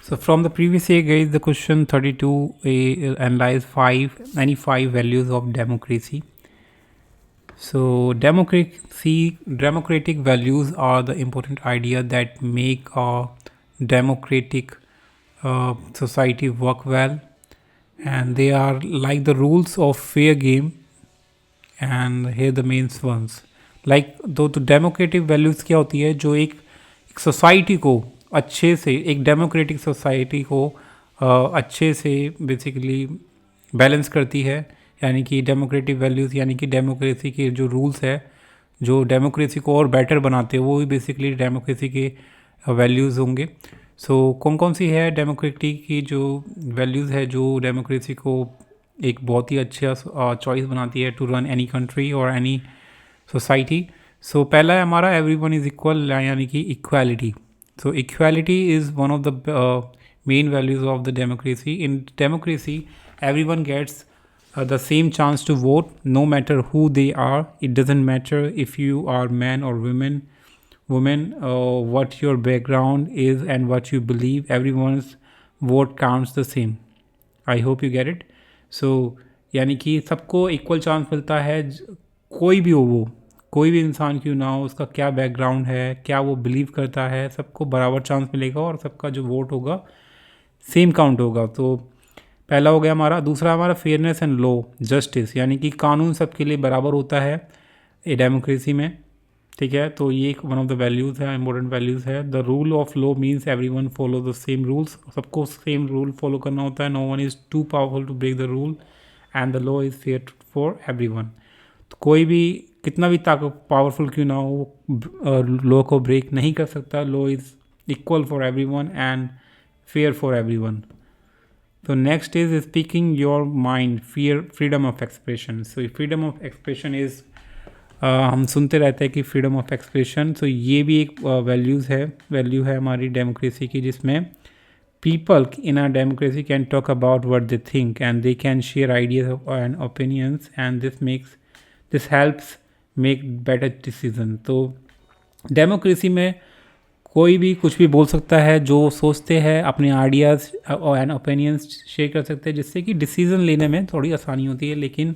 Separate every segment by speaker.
Speaker 1: So from the previous year, guys, the question 32 analyze five values of democracy. So democratic values are the important idea that make a democratic society work well, and they are like the rules of fair game. And here the main ones, like तो democratic values क्या होती है, जो एक society को अच्छे से, एक डेमोक्रेटिक सोसाइटी को अच्छे से बेसिकली बैलेंस करती है। यानी कि डेमोक्रेटिक वैल्यूज़ यानी कि डेमोक्रेसी के जो रूल्स है, जो डेमोक्रेसी को और बेटर बनाते हैं, वो भी बेसिकली डेमोक्रेसी के वैल्यूज़ होंगे। सो कौन कौन सी है डेमोक्रेसी की जो वैल्यूज़ है जो डेमोक्रेसी को एक बहुत ही अच्छा चॉइस बनाती है टू रन एनी कंट्री और एनी सोसाइटी। सो पहला है हमारा एवरीवन इज़ इक्वल, यानी कि equality. So equality is one of the main values of the democracy. In democracy everyone gets the same chance to vote, no matter who they are. It doesn't matter if you are man or woman, what your background is and what you believe. Everyone's vote counts the same. I hope you get it. So यानी कि सबको equal chance मिलता है, कोई भी हो, वो कोई भी इंसान क्यों ना हो, उसका क्या बैकग्राउंड है, क्या वो बिलीव करता है, सबको बराबर चांस मिलेगा और सबका जो वोट होगा सेम काउंट होगा। तो पहला हो गया हमारा। दूसरा हमारा फेयरनेस एंड लॉ, जस्टिस, यानी कि कानून सबके लिए बराबर होता है ये डेमोक्रेसी में। ठीक है, तो ये एक वन ऑफ द वैल्यूज़ है, इंपॉर्टेंट वैल्यूज़ है। The rule of law means everyone follow the same rules, सबको सेम रूल फॉलो करना होता है। No one is too powerful to break the rule and the law is fair for everyone. तो कोई भी कितना भी पावरफुल क्यों ना हो, लॉ को ब्रेक नहीं कर सकता। Law is equal for everyone and fair for everyone. So next is speaking your mind, freedom of expression. So freedom of expression is हम सुनते रहते हैं कि फ्रीडम ऑफ एक्सप्रेशन। सो ये भी एक वैल्यू है हमारी डेमोक्रेसी की, जिसमें people in are democracy can talk about what they think and they can share ideas and opinions and this helps make better decision. तो डेमोक्रेसी में कोई भी कुछ भी बोल सकता है, जो सोचते हैं अपने आइडियाज़ एंड ओपिनियंस शेयर कर सकते हैं, जिससे कि डिसीज़न लेने में थोड़ी आसानी होती है। लेकिन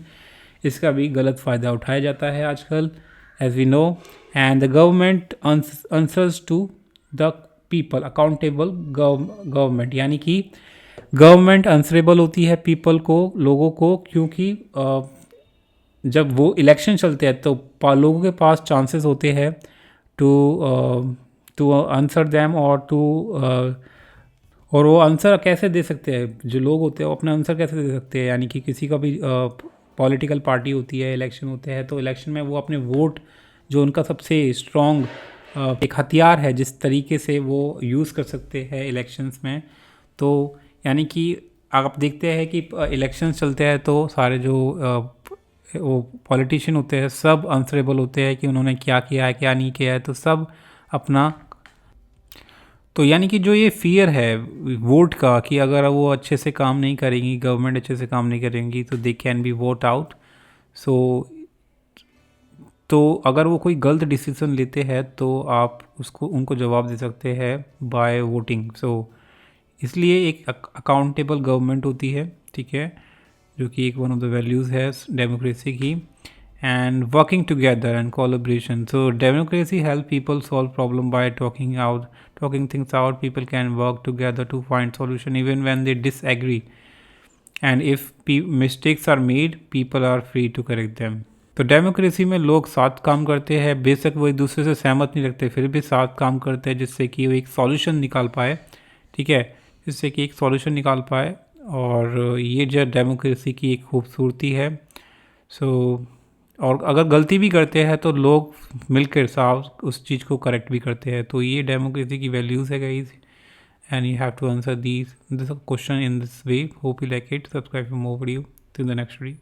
Speaker 1: इसका भी गलत फ़ायदा उठाया जाता है आजकल, as we know. And the government answers to the people, accountable government, यानी कि गवर्नमेंट आंसरेबल होती है पीपल को, लोगों को, क्योंकि जब वो इलेक्शन चलते हैं तो लोगों के पास चांसेस होते हैं टू आंसर दैम और वो आंसर कैसे दे सकते हैं, जो लोग होते हैं वो अपना आंसर कैसे दे सकते हैं। यानी कि किसी का भी पॉलिटिकल पार्टी होती है, इलेक्शन होते हैं, तो इलेक्शन में वो अपने वोट, जो उनका सबसे स्ट्रॉन्ग एक हथियार है, जिस तरीके से वो यूज़ कर सकते हैं इलेक्शंस में। तो यानी कि आप देखते हैं कि इलेक्शंस चलते हैं तो सारे जो वो पॉलिटिशियन होते हैं सब आंसरेबल होते हैं कि उन्होंने क्या किया है क्या नहीं किया है, तो सब अपना। तो यानी कि जो ये फियर है वोट का, कि अगर वो अच्छे से काम नहीं करेंगी, गवर्नमेंट अच्छे से काम नहीं करेंगी, तो they can be vote out. So तो अगर वो कोई गलत डिसीजन लेते हैं तो आप उनको जवाब दे सकते हैं बाय वोटिंग। सो इसलिए एक अकाउंटेबल गवर्नमेंट होती है, ठीक है, जो कि एक वन ऑफ द वैल्यूज़ है डेमोक्रेसी की। And working together and collaboration, so democracy help people solve problem by talking things out. People can work together to find solution even when they disagree, and if mistakes are made, people are free to correct them. तो democracy में लोग साथ काम करते हैं, बेशक वो एक दूसरे से सहमत नहीं रखते, फिर भी साथ काम करते हैं, जिससे कि वो एक सॉल्यूशन निकाल पाए। ठीक है, जिससे कि एक सॉल्यूशन निकाल पाए, और ये जो डेमोक्रेसी की एक खूबसूरती है। सो और अगर गलती भी करते हैं तो लोग मिलकर साफ उस चीज़ को करेक्ट भी करते हैं। तो ये डेमोक्रेसी की वैल्यूज़ है guys, and you have to answer this question in this way. Hope you like it. Subscribe for more video. Till the next video.